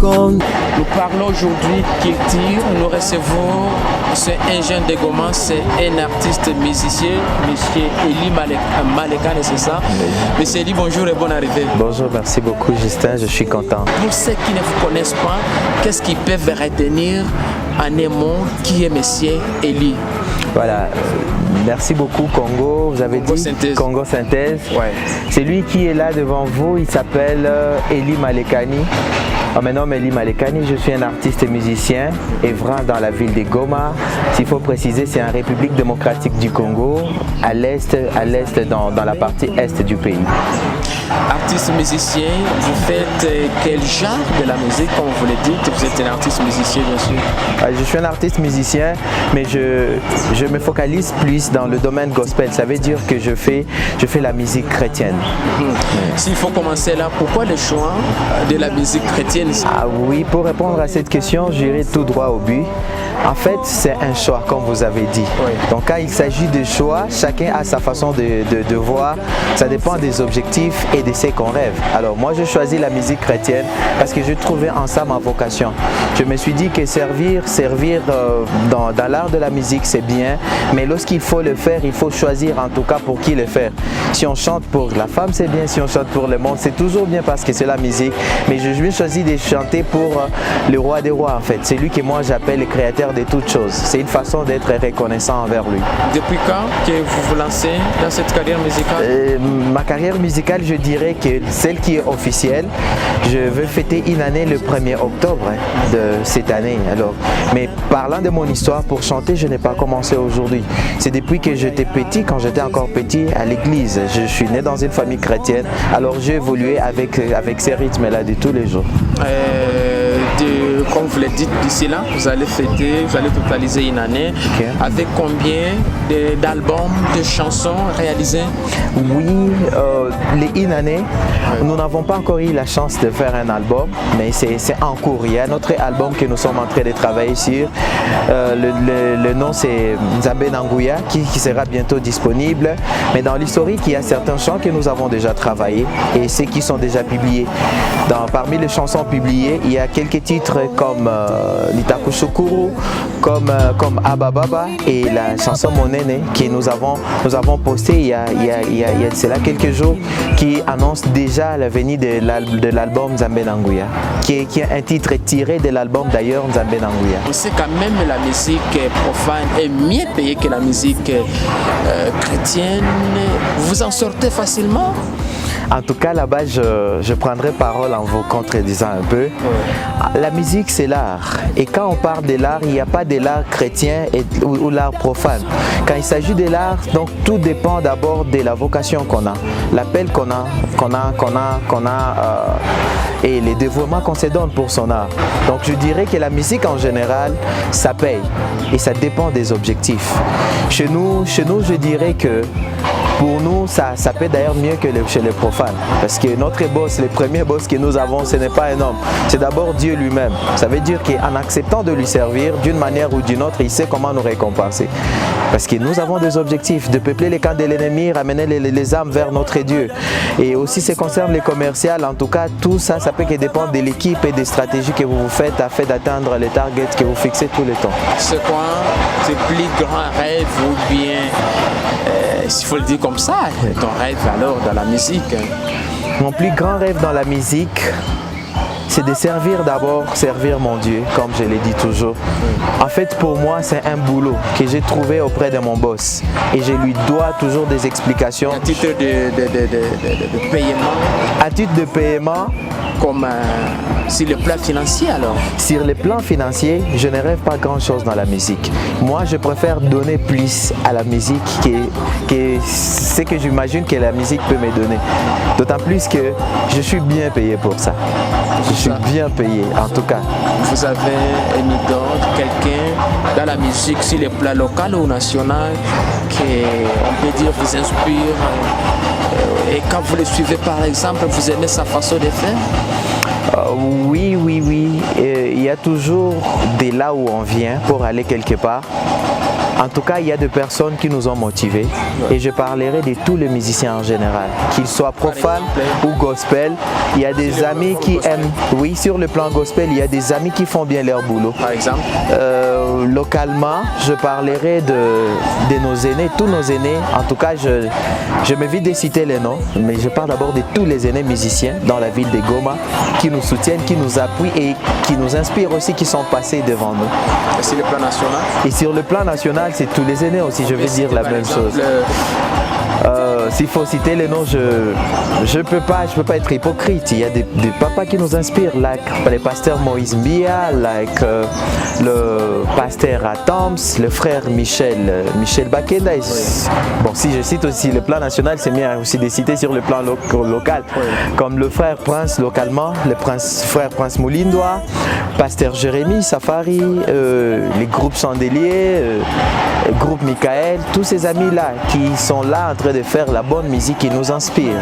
Nous parlons aujourd'hui culture. Nous recevons un jeune de Goma, c'est un artiste musicien, M. Eli Malekane, c'est ça? Oui. M. Eli, bonjour et bonne arrivée. Bonjour, merci beaucoup Justin, je suis content. Pour ceux qui ne vous connaissent pas, qu'est-ce qu'ils peuvent retenir en un mot qui est M. Eli? Voilà, merci beaucoup Congo, vous avez Congo dit Synthèse. Congo Synthèse. Ouais. C'est lui qui est là devant vous, il s'appelle Eli Malekane. Mon nom est Eli Malekane, je suis un artiste et musicien œuvrant dans la ville de Goma. S'il faut préciser, c'est en République démocratique du Congo, à l'est dans la partie est du pays. Artiste musicien, vous faites quel genre de la musique, comme vous le dites? Vous êtes un artiste musicien, bien sûr. Je suis un artiste musicien, mais je me focalise plus dans le domaine gospel. Ça veut dire que je fais la musique chrétienne. S'il faut commencer là, pourquoi le choix de la musique chrétienne? Ah oui, pour répondre à cette question, j'irai tout droit au but. En fait, c'est un choix, comme vous avez dit. Oui. Donc quand il s'agit de choix, chacun a sa façon de voir. Ça dépend des objectifs et de ce qu'on rêve. Alors moi, je choisis la musique chrétienne parce que je trouvais en ça ma vocation. Je me suis dit que servir dans l'art de la musique, c'est bien. Mais lorsqu'il faut le faire, il faut choisir en tout cas pour qui le faire. Si on chante pour la femme, c'est bien. Si on chante pour le monde, c'est toujours bien parce que c'est la musique. Mais je vais choisir de chanter pour le roi des rois, en fait. C'est lui que moi j'appelle le créateur de toutes choses. C'est une façon d'être reconnaissant envers lui. Depuis quand que vous vous lancez dans cette carrière musicale? Ma carrière musicale, je dirais que celle qui est officielle, je veux fêter une année le 1er octobre de cette année. Alors, mais parlant de mon histoire, pour chanter, je n'ai pas commencé aujourd'hui. C'est depuis que j'étais petit, quand j'étais encore petit, à l'église. Je suis né dans une famille chrétienne, alors j'ai évolué avec ces rythmes-là de tous les jours. Comme vous l'avez dit, d'ici là, vous allez fêter, vous allez totaliser une année. Okay. Avec combien d'albums, de chansons réalisées? Oui, une année, nous n'avons pas encore eu la chance de faire un album, mais c'est en cours. Il y a notre album que nous sommes en train de travailler sur. Le nom c'est Nzambe Nanguya qui sera bientôt disponible. Mais dans l'historique, il y a certains chants que nous avons déjà travaillés et ceux qui sont déjà publiés. Parmi les chansons publiées, il y a quelques titres comme Litaku Shukuru, comme Abababa et la chanson Monene que nous avons posté il y a cela quelques jours qui annonce déjà la venue de l'album Nzambe Nanguya qui est un titre tiré de l'album d'ailleurs Nzambe Nanguya. On sait quand même que la musique profane est mieux payée que la musique chrétienne. Vous en sortez facilement? En tout cas, là-bas, je prendrai parole en vous contredisant un peu. La musique, c'est l'art. Et quand on parle de l'art, il n'y a pas de l'art chrétien ou l'art profane. Quand il s'agit de l'art, donc tout dépend d'abord de la vocation qu'on a, l'appel qu'on a et les dévouements qu'on se donne pour son art. Donc je dirais que la musique en général, ça paye et ça dépend des objectifs. Chez nous, je dirais que pour nous, ça paie d'ailleurs mieux que chez les profanes. Parce que notre boss, le premier boss que nous avons, ce n'est pas un homme. C'est d'abord Dieu lui-même. Ça veut dire qu'en acceptant de lui servir d'une manière ou d'une autre, il sait comment nous récompenser. Parce que nous avons des objectifs, de peupler les camps de l'ennemi, ramener les âmes vers notre Dieu. Et aussi, ce qui concerne les commerciales, en tout cas, tout ça, ça peut que dépendre de l'équipe et des stratégies que vous faites afin d'atteindre les targets que vous fixez tout le temps. C'est quoi tes plus grands rêves ou bien, s'il faut le dire comme ça, ton rêve alors dans la musique? Mon plus grand rêve dans la musique, c'est de servir mon Dieu, comme je l'ai dit toujours. En fait, pour moi, c'est un boulot que j'ai trouvé auprès de mon boss. Et je lui dois toujours des explications. À titre de paiement? À titre de paiement. Comme sur le plan financier alors? Sur le plan financier, je ne rêve pas grand chose dans la musique. Moi, je préfère donner plus à la musique que ce que j'imagine que la musique peut me donner. D'autant plus que je suis bien payé pour ça. Je suis bien payé, en tout cas. Vous avez un idole, quelqu'un dans la musique sur le plan local ou national qui, on peut dire, vous inspire et quand vous le suivez par exemple, vous aimez sa façon de faire? Oui. Il y a toujours de là où on vient pour aller quelque part. En tout cas, il y a des personnes qui nous ont motivés et je parlerai de tous les musiciens en général, qu'ils soient profanes ou gospel. Il y a des amis qui aiment, oui, sur le plan gospel, il y a des amis qui font bien leur boulot. Par exemple, localement, je parlerai de nos aînés, tous nos aînés. En tout cas, je m'évite de citer les noms, mais je parle d'abord de tous les aînés musiciens dans la ville de Goma qui nous soutiennent, qui nous appuient et qui nous inspirent aussi, qui sont passés devant nous. et sur le plan national, Et sur le plan national, c'est tous les aînés aussi, je vais dire la même chose. S'il faut citer les noms, je peux pas être hypocrite. Il y a des papas qui nous inspirent, like le pasteur Moïse Mbia, like le pasteur Atoms, le frère Michel Bakenda. Bon, si je cite aussi le plan national, c'est bien aussi de citer sur le plan local, comme le frère Prince localement, frère Prince Moulindois, pasteur Jérémy Safari, les groupes Chandelier, groupe Michael, tous ces amis-là qui sont là en train de faire la bonne musique qui nous inspire.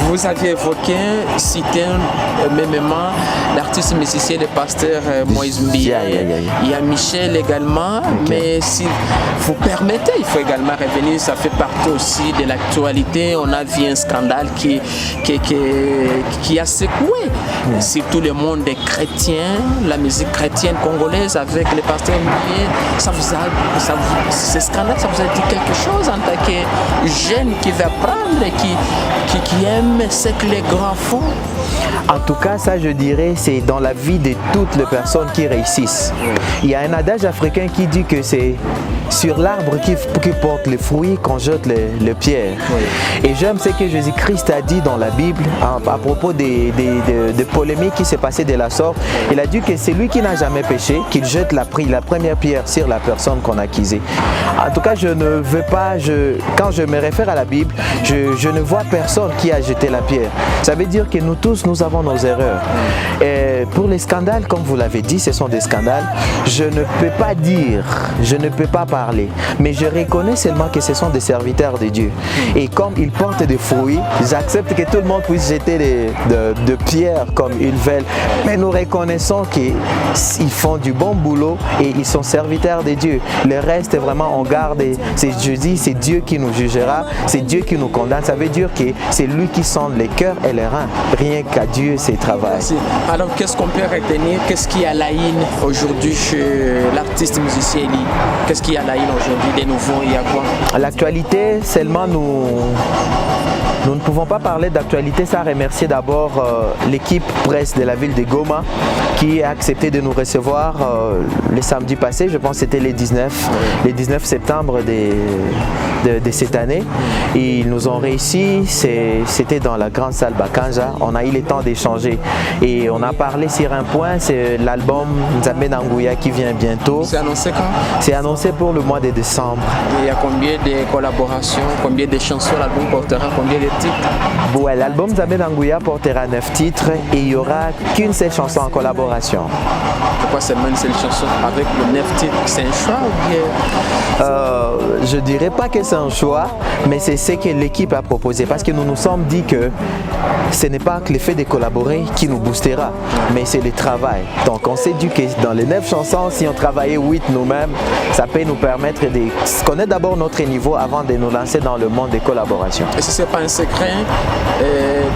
Vous aviez évoqué, cité mêmement l'artiste musicien, le pasteur Moïse Mbia. Il y a Michel également, mais si vous permettez, il faut également revenir, ça fait partie aussi de l'actualité. On a vu un scandale qui a secoué surtout le monde des chrétiens, la musique chrétienne congolaise avec le pasteur Mbia. Ce scandale, ça vous a dit quelque chose en tant que jeune qui va prendre et qui aime ce que les grands font? En tout cas, ça je dirais, c'est dans la vie de toutes les personnes qui réussissent. Il y a un adage africain qui dit que c'est sur l'arbre qui porte les fruits qu'on jette les pierres. Et j'aime ce que Jésus-Christ a dit dans la Bible à propos des polémiques qui s'est passées de la sorte. Il a dit que c'est lui qui n'a jamais péché, qu'il jette la première pierre sur la personne qu'on a accusée. En tout cas, je ne veux pas, quand je me réfère à la Bible, je ne vois personne qui a jeté la pierre. Ça veut dire que nous tous, nous avons nos erreurs. Et pour les scandales, comme vous l'avez dit, ce sont des scandales. Je ne peux pas dire, je ne peux pas parler, mais je reconnais seulement que ce sont des serviteurs de Dieu. Et comme ils portent des fruits, j'accepte que tout le monde puisse jeter de pierres comme ils veulent. Mais nous reconnaissons qu'ils font du bon boulot et ils sont serviteurs de Dieu. Le reste, vraiment, on garde. Je dis, c'est Dieu qui nous jugera, c'est Dieu qui nous condamne. Ça veut dire que c'est lui qui sonde les cœurs et les reins. Rien qu'à Dieu, c'est travail. Merci. Alors, qu'est-ce qu'on peut retenir? Qu'est-ce qui a la haine aujourd'hui chez l'artiste musicien Eli? Qu'est-ce qui a la haine aujourd'hui? De nouveau, il y a quoi? L'actualité, seulement nous ne pouvons pas parler d'actualité sans remercier d'abord l'équipe presse de la ville de Goma qui a accepté de nous recevoir le samedi passé, je pense que c'était le 19 septembre de cette année. Et ils nous ont réussi, c'était dans la grande salle Bakanja, on a eu le temps d'échanger et on a parlé sur un point, c'est l'album Nzambe Nanguya qui vient bientôt. C'est annoncé quand? C'est annoncé pour le mois de décembre. Et il y a combien de collaborations, combien de chansons l'album portera, combien de titres? Ouais, l'album Nzambe Nanguya portera 9 titres et il n'y aura qu'une seule chanson en collaboration. Pourquoi seulement une seule chanson avec le 9 titres? C'est un choix ou bien? Je dirais pas que c'est un choix, mais c'est ce que l'équipe a proposé parce que nous nous sommes dit que ce n'est pas que le fait de collaborer qui nous boostera, mais c'est le travail. Donc on s'est dit que dans les 9 chansons, si on travaillait 8 nous-mêmes, ça peut nous permettre de connaître d'abord notre niveau avant de nous lancer dans le monde des collaborations. Et si ce n'est pas un secret,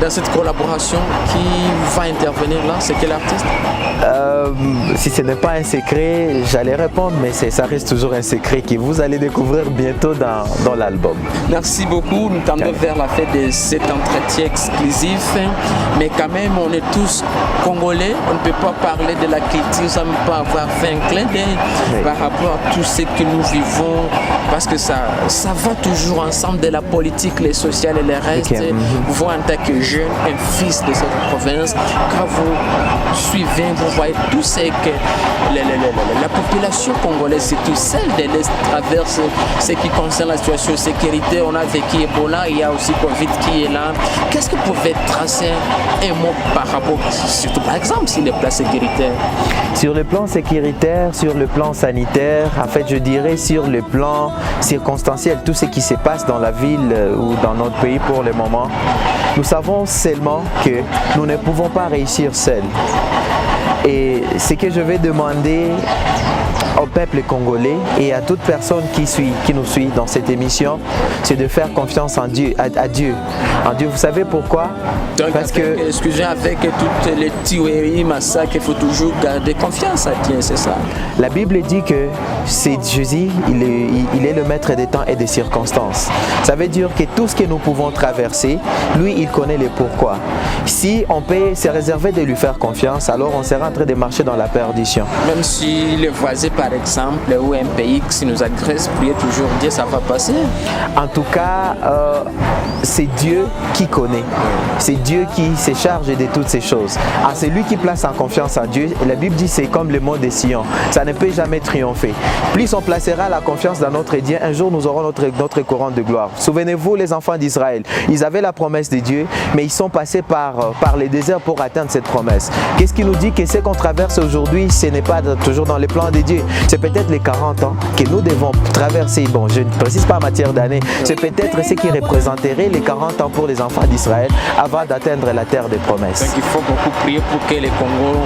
dans cette collaboration, qui va intervenir là? C'est quel artiste? Si ce n'est pas un secret, j'allais répondre, mais ça reste toujours un secret que vous allez découvrir bientôt dans l'album. Merci beaucoup. Nous tendons vers la fin de cet entretien exclusif. Mais quand même, on est tous Congolais. On ne peut pas parler de la culture sans pas avoir fait un clin d'œil par rapport à tout ce que nous vivons. Parce que ça va toujours ensemble, de la politique, les sociales et les restes. Vous, en tant que jeune, un fils de cette province, quand vous suivez, vous voyez tout ce que la population congolaise, c'est tout celle de l'Est traverse ce qui concerne la situation de sécurité. On a vécu Ebola, il y a aussi Covid qui est là. Qu'est-ce que vous pouvez tracer un mot par rapport, surtout par exemple, sur les plans sécuritaires? Sur le plan sécuritaire, sur le plan sanitaire, en fait je dirais sur le plan circonstanciel, tout ce qui se passe dans la ville ou dans notre pays pour le moment, nous savons seulement que nous ne pouvons pas réussir seuls. Et ce que je vais demander au peuple congolais et à toute personne qui nous suit dans cette émission, c'est de faire confiance en Dieu, à Dieu. En Dieu, vous savez pourquoi? Donc, parce que, excusez, avec toutes les théories, massacres, il faut toujours garder confiance à Dieu, c'est ça? La Bible dit que c'est Jésus, il est le maître des temps et des circonstances. Ça veut dire que tout ce que nous pouvons traverser, lui, il connaît les pourquoi. Si on peut se réserver de lui faire confiance, alors on sera en train de marcher dans la perdition. Même si les voisins, par exemple, ou un pays qui nous agresse, prier toujours Dieu, ça va passer. En tout cas, c'est Dieu qui connaît. C'est Dieu qui se charge de toutes ces choses. Ah, c'est lui qui place en confiance en Dieu. La Bible dit c'est comme le mont de Sion. Ça ne peut jamais triompher. Plus on placera la confiance dans notre Dieu, un jour nous aurons notre couronne de gloire. Souvenez-vous, les enfants d'Israël, ils avaient la promesse de Dieu, mais ils sont passés par les déserts pour atteindre cette promesse. Qu'est-ce qui nous dit que ce qu'on traverse aujourd'hui, ce n'est pas toujours dans les plans de Dieu? C'est peut-être les 40 ans que nous devons traverser. Bon, je ne précise pas en matière d'années. C'est peut-être ce qui représenterait les 40 ans pour les enfants d'Israël avant d'atteindre la terre des promesses. Donc il faut beaucoup prier pour que les Congos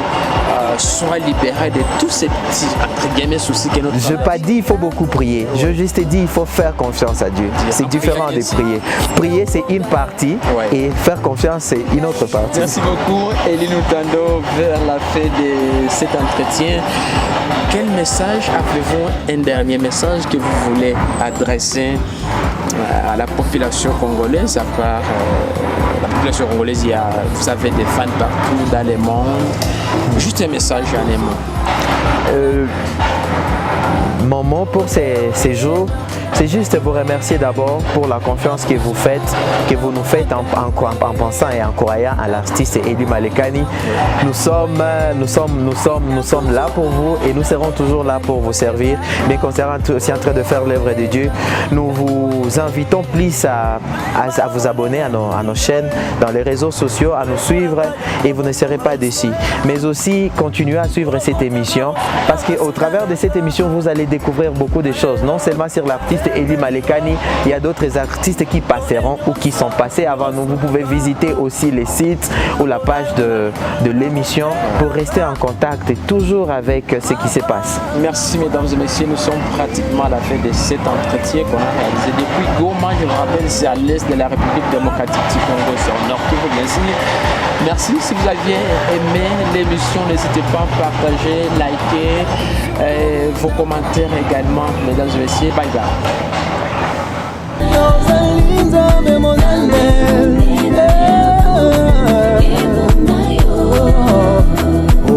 soient libérés de tous ces petits, entre guillemets, soucis que notre... Je n'ai pas dit il faut beaucoup prier. Je juste dit il faut faire confiance à Dieu. C'est différent de prier. Prier, c'est une partie et faire confiance, c'est une autre partie. Merci beaucoup. Eli, nous tendons vers la fin de cet entretien. Quel message avez-vous, un dernier message que vous voulez adresser à la population congolaise, à part la population congolaise, vous avez des fans partout dans le monde. Juste un message en un mot. Mon mot pour ces jours, c'est juste vous remercier d'abord pour la confiance que vous nous faites en pensant et en croyant à l'artiste Eli Malekani. Nous sommes là pour vous et nous serons toujours là pour vous servir, mais qu'on sera aussi en train de faire l'œuvre de Dieu. Nous vous invitons plus à vous abonner à nos chaînes, dans les réseaux sociaux, à nous suivre et vous ne serez pas déçus. Mais aussi continuez à suivre cette émission parce qu'au travers de cette émission, vous allez découvrir beaucoup de choses, non seulement sur l'artiste Eli Malekani, il y a d'autres artistes qui passeront ou qui sont passés avant nous. Vous pouvez visiter aussi les sites ou la page de l'émission pour rester en contact et toujours avec ce qui se passe. Merci mesdames et messieurs, nous sommes pratiquement à la fin de cet entretien qu'on a réalisé depuis Goma. Je vous rappelle, c'est à l'est de la République démocratique du Congo, c'est au nord Kivu bien sûr. Merci, si vous aviez aimé l'émission, n'hésitez pas à partager, liker, vos commentaires également, mesdames et messieurs. Bye bye. Oh,